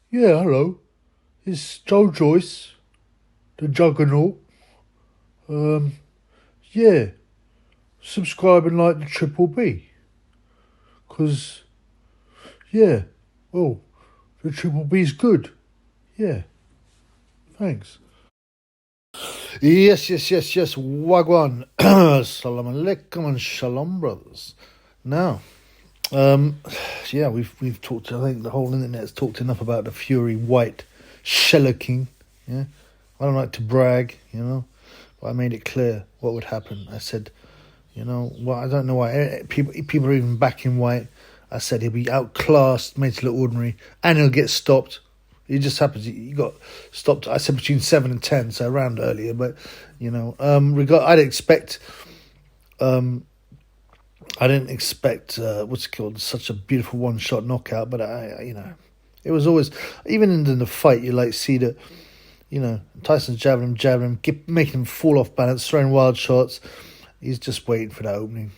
Yeah, hello. It's Joyce, the Juggernaut. Um, yeah, subscribe and like the Triple B. Cause yeah, well, the Triple B's good. Yeah, thanks. Yes. Wagwan. Salam alaikum and shalom, brothers. Now, um, yeah, we've talked. I think the whole internet's talked enough about the Fury White shellacking. Yeah, I don't like to brag, but I made it clear what would happen. I said, well, I don't know why people are even backing White. I said he'll be outclassed, made to look ordinary, and he'll get stopped. It just happens. He got stopped. I said between 7 and 10, so around earlier. But I'd expect. I didn't expect what's it called, such a beautiful one-shot knockout. But it was always, even in the fight, you like see that. Tyson's jabbing him, making him fall off balance, throwing wild shots. He's just waiting for that opening.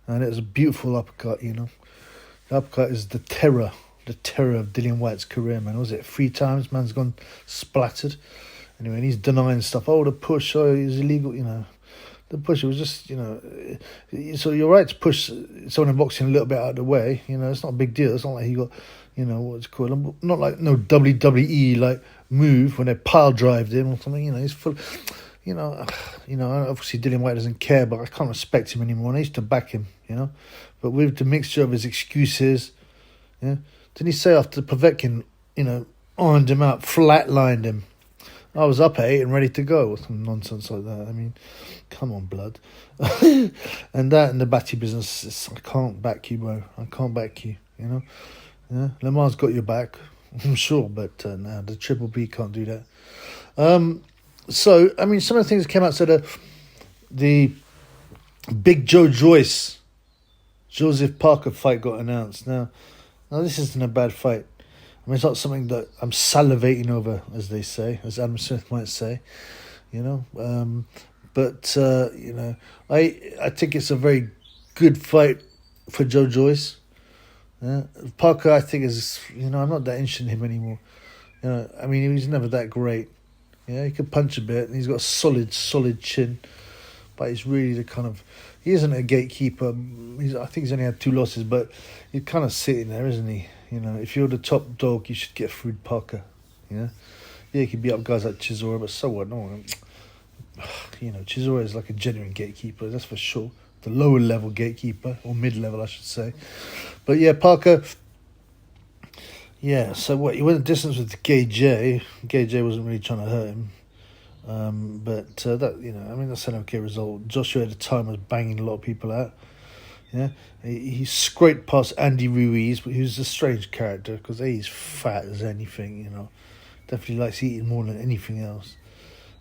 And it was a beautiful uppercut, The uppercut is the terror of Dillian White's career, man. Was it 3 times? Man's gone splattered. Anyway, and he's denying stuff. Oh, the push, he's illegal, The push, it was just, so you're right to push someone in boxing a little bit out of the way. It's not a big deal. It's not like he got, what's it called? Not like no WWE, like, move when they pile drived him or something. He's full. Obviously Dillian White doesn't care, but I can't respect him anymore. And I used to back him, But with the mixture of his excuses, didn't he say after Povetkin, ironed him out, flatlined him? I was up at 8 and ready to go, or some nonsense like that. I mean, come on, blood. And that and the Batty business, I can't back you, bro. I can't back you, Yeah, Lamar's got your back, I'm sure, but no, the Triple B can't do that. So, I mean, some of the things that came out, so the Big Joyce, Joseph Parker fight got announced. Now this isn't a bad fight. I mean, it's not something that I'm salivating over, as they say, as Adam Smith might say, But I think it's a very good fight for Joyce. Parker, I think, is, I'm not that interested in him anymore. I mean, he was never that great. He could punch a bit, and he's got a solid chin. But he's really the kind of... He isn't a gatekeeper. I think he's only had 2 losses, but he's kind of sitting there, isn't he? If you're the top dog, you should get through Parker. Yeah, he could beat up guys like Chisora, but so what? No one... Chisora is like a genuine gatekeeper, that's for sure. The lower level gatekeeper, or mid-level, I should say. But yeah, Parker... Yeah, so what? He went the distance with Gay J. Gay J wasn't really trying to hurt him. But that's an okay result. Joshua at the time was banging a lot of people out. Yeah, he scraped past Andy Ruiz, but who's a strange character because he's fat as anything. Definitely likes eating more than anything else.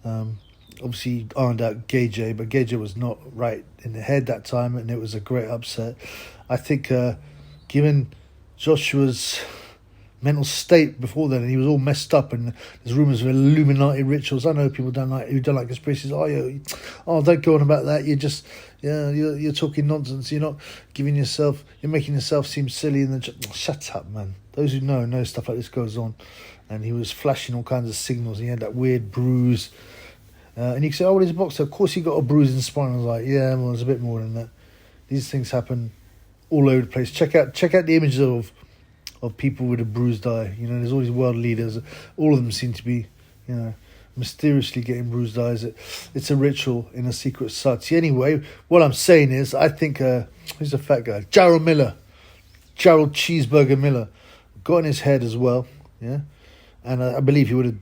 Obviously, he ironed out Gay J, but Gay J was not right in the head that time, and it was a great upset. I think, given Joshua's mental state before then, and he was all messed up, and there's rumours of Illuminati rituals. I know people who don't like conspiracies. Don't go on about that. You're talking nonsense. You're making yourself seem silly. And then shut up, man. Those who know stuff like this goes on. And he was flashing all kinds of signals. He had that weird bruise, and you can say, "Oh, well, he's a boxer. Of course, he got a bruise in the spine." I was like, "Yeah, well, there's a bit more than that. These things happen all over the place. Check out the images of people with a bruised eye. There's all these world leaders. All of them seem to be, mysteriously getting bruised eyes. It's a ritual in a secret society. Anyway, what I'm saying is, I think, who's the fat guy? Gerald Cheeseburger Miller, got in his head as well, yeah? And I believe he would have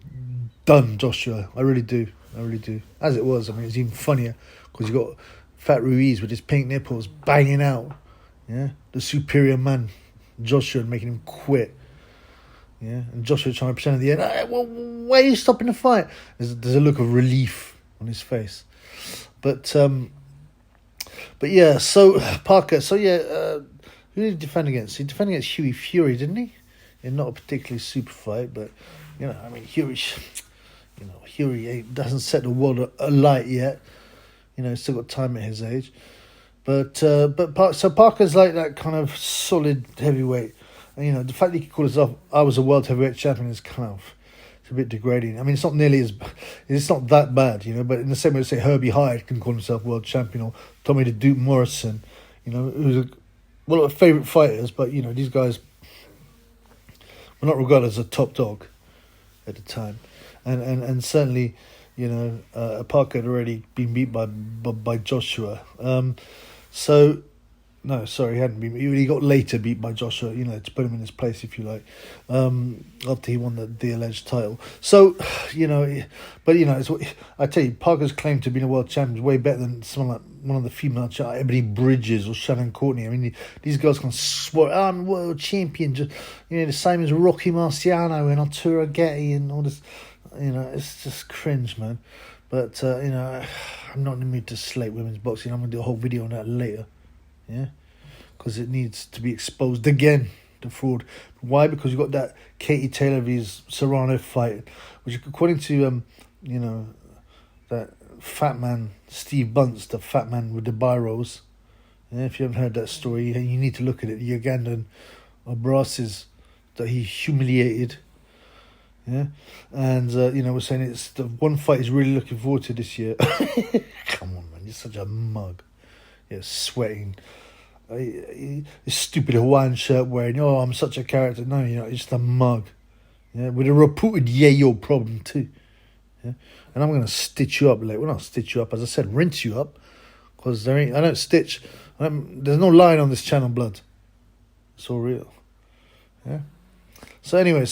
done Joshua. I really do. As it was, I mean, it's even funnier because you got Fat Ruiz with his pink nipples banging out, yeah? The superior man, Joshua, making him quit. Yeah, and Joshua trying to pretend at the end, well, why are you stopping the fight? There's a look of relief on his face. But yeah, so Parker, who did he defend against? He defended against Hughie Fury, didn't he? In not a particularly super fight, but Hughie doesn't set the world alight yet. He's still got time at his age. But Parker's like that kind of solid heavyweight. And, you know, the fact that he could call himself, I was a world heavyweight champion, is kind of, it's a bit degrading. I mean, it's not nearly as, it's not that bad, you know, but in the same way, say Herbie Hyde can call himself world champion, or Tommy the Duke Morrison, you know, who's one of my favourite fighters, but, you know, these guys were not regarded as a top dog at the time. And certainly, you know, Parker had already been beat by Joshua. So, no, sorry, he hadn't been. He got later beat by Joshua, you know, to put him in his place, if you like, after he won the alleged title. So, you know, but, you know, it's, I tell you, Parker's claim to being a world champion is way better than someone like one of the female, Ebony Bridges or Shannon Courtney. I mean, these girls can swear, I'm world champion, just, you know, the same as Rocky Marciano and Arturo Gatti and all this. You know, it's just cringe, man. But, you know, I'm not in the mood to slate women's boxing. I'm going to do a whole video on that later. Yeah? Because it needs to be exposed again, the fraud. Why? Because you've got that Katie Taylor vs Serrano fight, which, according to, you know, that fat man, Steve Bunce, the fat man with the biros. Yeah, if you haven't heard that story, you need to look at it. The Ugandan brasses that he humiliated. Yeah, and you know, we're saying it's the one fight he's really looking forward to this year. Come on, man, you're such a mug. You're sweating. His stupid Hawaiian shirt wearing. Oh, I'm such a character. No, you're not. You're just a mug. Yeah, with a reputed yayo problem too. Yeah, and I'm gonna stitch you up. Like, well, not stitch you up. As I said, rinse you up, because there ain't. I don't stitch. There's no line on this channel, blood. It's all real. Yeah. So anyway,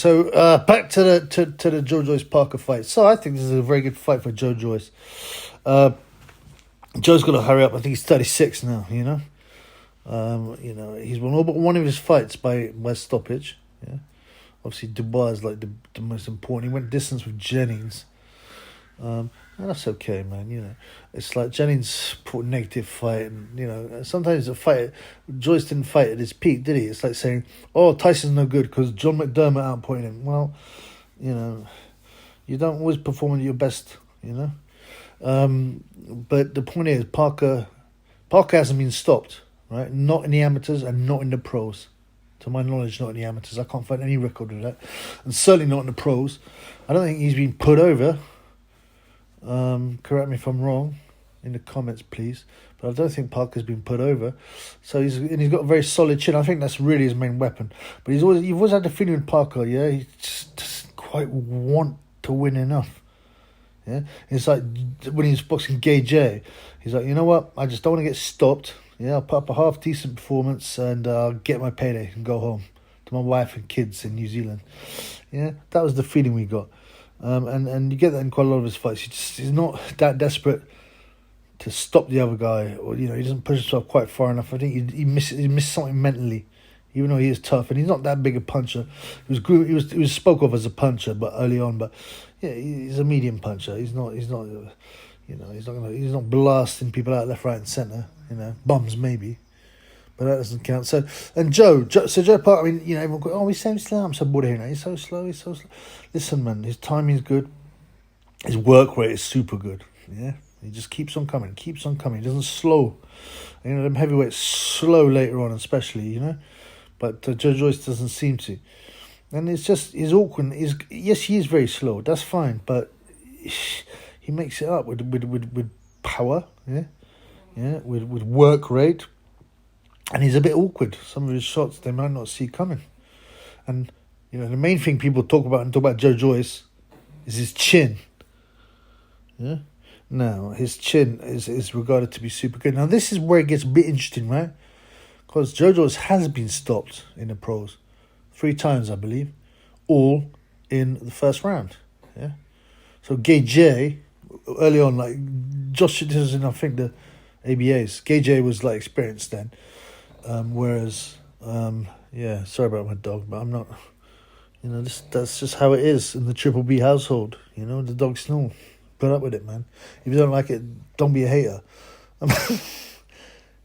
back to the Joe Joyce Parker fight. So I think this is a very good fight for Joe Joyce. Joe's got to hurry up. I think he's 36 now. You know, he's won all but one of his fights by stoppage. Yeah, obviously Dubois is like the most important. He went distance with Jennings. And that's okay, man. You know, it's like Jennings put a negative fight, and you know, sometimes the fight, Joyce didn't fight at his peak, did he? It's like saying, "Oh, Tyson's no good because John McDermott outpointed him." Well, you know, you don't always perform at your best, you know. But the point is, Parker hasn't been stopped, right? Not in the amateurs and not in the pros. To my knowledge, not in the amateurs. I can't find any record of that, and certainly not in the pros. I don't think he's been put over. Correct me if I'm wrong in the comments, please. But I don't think Parker's been put over. So he's got a very solid chin. I think that's really his main weapon. But you've always had the feeling with Parker, yeah, he just doesn't quite want to win enough. Yeah, it's like when he was boxing Gay J, he's like, you know what, I just don't want to get stopped. Yeah, I'll put up a half decent performance and I'll get my payday and go home to my wife and kids in New Zealand. Yeah, that was the feeling we got. And you get that in quite a lot of his fights. He's not that desperate to stop the other guy, or you know, he doesn't push himself quite far enough. I think he missed something mentally, even though he is tough and he's not that big a puncher. He was spoke of as a puncher, but early on, but yeah, he's a medium puncher. He's not you know, he's not blasting people out left, right, and centre. You know, bums maybe. But that doesn't count. So Joe Parker, I mean, you know, everyone goes, oh, he's so slow. I'm so bored of hearing that. He's so slow. Listen, man, his timing's good. His work rate is super good. Yeah, he just keeps on coming. He doesn't slow. You know, them heavyweights slow later on, especially, you know. But Joe Joyce doesn't seem to. And it's just, he's awkward. Yes, he is very slow. That's fine. But he makes it up with power. Yeah, with work rate. And he's a bit awkward. Some of his shots they might not see coming. And, you know, the main thing people talk about Joe Joyce is his chin. Yeah? Now, his chin is regarded to be super good. Now, this is where it gets a bit interesting, right? Because Joe Joyce has been stopped in the pros 3 times, I believe. All in the first round. Yeah? So, Gay J, early on, like, Josh, this is in, I think, the ABAs. Gay J was, like, experienced then. Whereas, yeah, sorry about my dog, but I'm not, you know, that's just how it is in the Triple B household. You know, the dog snore. Put up with it, man. If you don't like it, don't be a hater.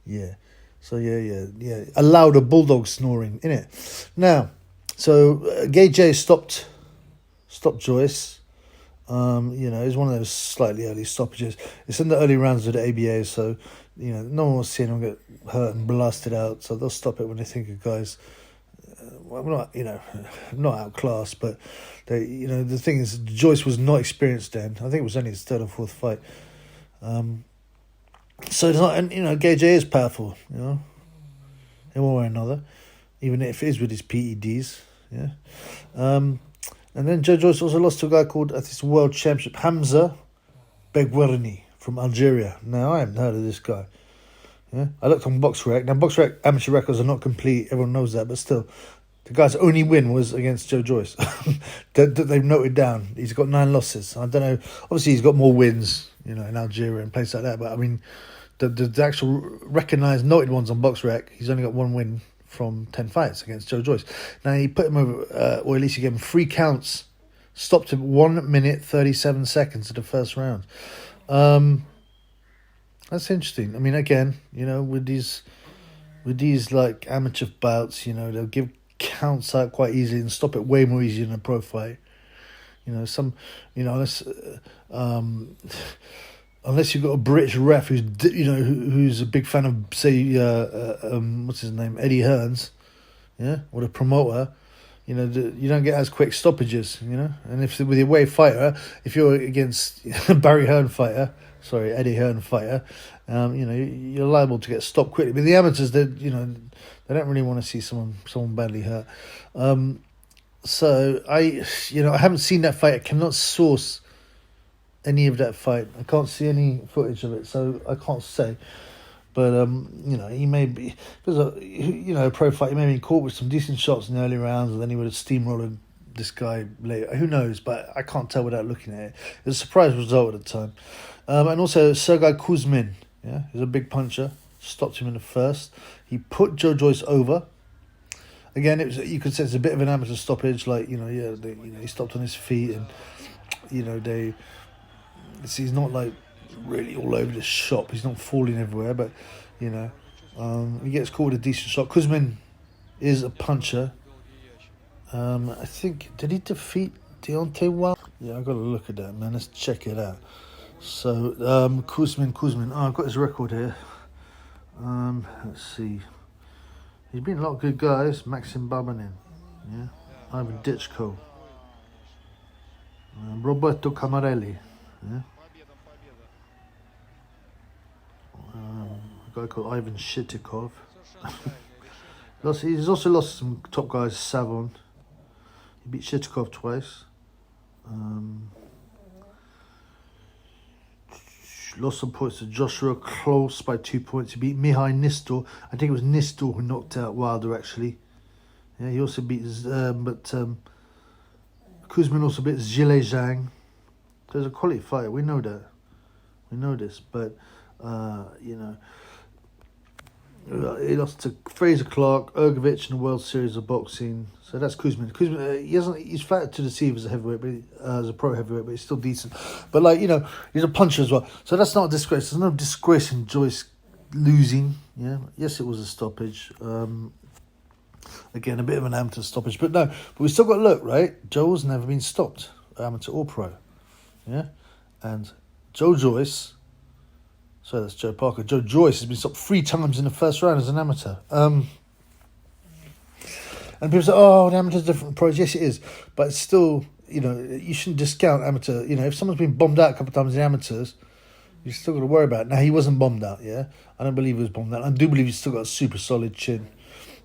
Yeah. So, yeah. Allow the bulldog snoring, innit? Now, so Gay J stopped Joyce. You know, it's one of those slightly early stoppages. It's in the early rounds of the ABA, so, you know, no one wants to see anyone get hurt and blasted out, so they'll stop it when they think a guy's well, not, not outclassed, but they, the thing is, Joyce was not experienced then. I think it was only his third or fourth fight. So it's not, and KJ is powerful, in one way or another, even if it is with his PEDs, yeah. And then Joe Joyce also lost to a guy called, at this World Championship, Hamza Begwerni from Algeria. Now, I haven't heard of this guy. Yeah, I looked on BoxRec. Now, BoxRec amateur records are not complete. Everyone knows that, but still, the guy's only win was against Joe Joyce. that they've noted down. He's got 9 losses. I don't know. Obviously, he's got more wins, in Algeria and places like that. But I mean, the actual recognised noted ones on BoxRec, he's only got 1 win from 10 fights against Joe Joyce. Now, he put him over, or at least he gave him 3 counts. Stopped him 1 minute 37 seconds of the first round. That's interesting. I mean, again, with these like amateur bouts, they'll give counts out quite easily and stop it way more easy than a pro fight. Unless you've got a British ref who's a big fan of, say, what's his name, Eddie Hearns, or the promoter. You don't get as quick stoppages, And if with your away fighter, if you're against Eddie Hearn fighter, you're liable to get stopped quickly. But the amateurs, they don't really want to see someone badly hurt. So I haven't seen that fight. I cannot source any of that fight. I can't see any footage of it, so I can't say. But he may be, because a pro fight, he may be caught with some decent shots in the early rounds, and then he would have steamrolled this guy later. Who knows? But I can't tell without looking at it. It was a surprise result at the time. And also Sergei Kuzmin, he's a big puncher. Stopped him in the first. He put Joe Joyce over. Again, you could say it's a bit of an amateur stoppage. Like he stopped on his feet, and he's not like really all over the shop. He's not falling everywhere, but he gets caught with a decent shot. Kuzmin is a puncher. I think, did he defeat Deontay Wilder? Yeah, I've got to look at that, man. Let's check it out. So, Kuzmin. Oh, I've got his record here. Let's see. He's been a lot of good guys. Maxim Babanin, Ivan Ditchko, Roberto Camarelli, a guy called Ivan Shitikov. He's also lost some top guys. Savon. He beat Shitikov twice. Lost some points to Joshua Close by 2 points. He beat Mihai Nistor. I think it was Nistor who knocked out Wilder, actually. Yeah, he also beat... Kuzmin also beat Zhile Zhang. There's a quality fighter. We know that. We know this. But, he lost to Fraser Clark, Ergovich in the World Series of Boxing. So that's Kuzmin. Kuzmin, he's fat to deceive as a heavyweight, but as a pro heavyweight, but he's still decent. But he's a puncher as well. So that's not a disgrace. There's no disgrace in Joyce losing. Yeah, yes, it was a stoppage. Again, a bit of an amateur stoppage, but no. But we still got to look, right? Joe's never been stopped, amateur or pro. Yeah, and Joe Joyce. So that's Joe Parker. Joe Joyce has been stopped 3 times in the first round as an amateur. And people say, the amateur's different from pros. Yes, it is. But it's still, you shouldn't discount amateur. If someone's been bombed out a couple of times in amateurs, you've still got to worry about it. Now, he wasn't bombed out, yeah? I don't believe he was bombed out. I do believe he's still got a super solid chin.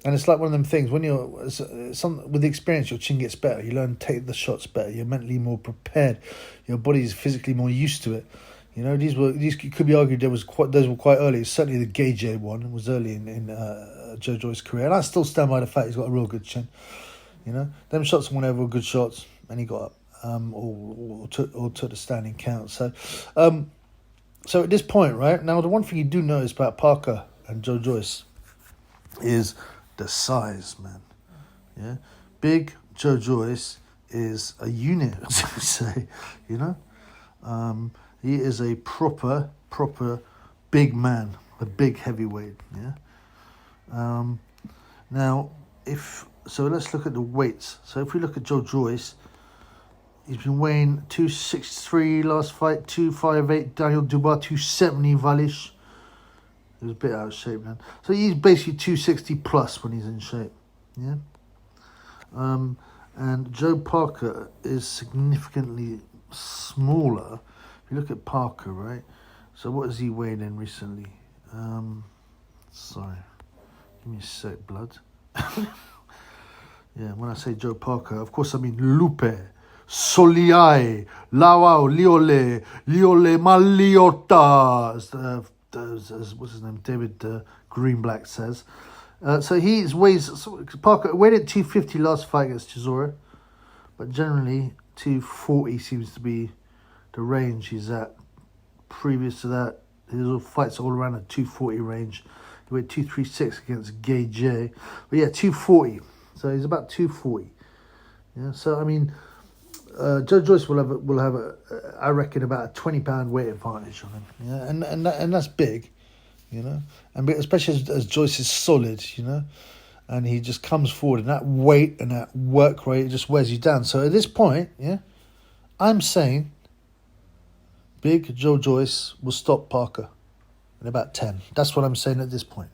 And it's like one of them things, when with the experience, your chin gets better. You learn to take the shots better. You're mentally more prepared. Your body's physically more used to it. These could be argued those were quite early. Certainly the KJ one was early in Joe Joyce's career, and I still stand by the fact he's got a real good chin. Them shots went over good shots, and he got up or took the standing count. So at this point, right now, the one thing you do notice about Parker and Joe Joyce is the size, man. Yeah, big Joe Joyce is a unit, as we say. He is a proper big man, a big heavyweight. Yeah. Now, let's look at the weights. So if we look at Joe Joyce, he's been weighing 263 last fight, 258 Daniel Dubois, 270 Valish. He was a bit out of shape, man. So he's basically 260 plus when he's in shape. Yeah. And Joe Parker is significantly smaller. If you look at Parker, right? So what has he weighed in recently? Sorry, give me a sec, blood. Yeah, when I say Joe Parker, of course I mean Lupe, Soliai, Lawao, Liole Maliota, as what's his name, David Greenblatt says. So he weighs, Parker weighed at 250 last fight against Chisora, but generally 240 seems to be the range he's at. Previous to that, his fights all around the 240 range. He weighed 236 against Gay J, but yeah, 240. So he's about 240. Yeah. So I mean, Joe Joyce will have I reckon about a 20-pound weight advantage on him. Yeah, and that's big, you know, and especially as Joyce is solid, you know, and he just comes forward, and that weight and that work rate just wears you down. So at this point, yeah, I'm saying big Joe Joyce will stop Parker in about 10. That's what I'm saying at this point.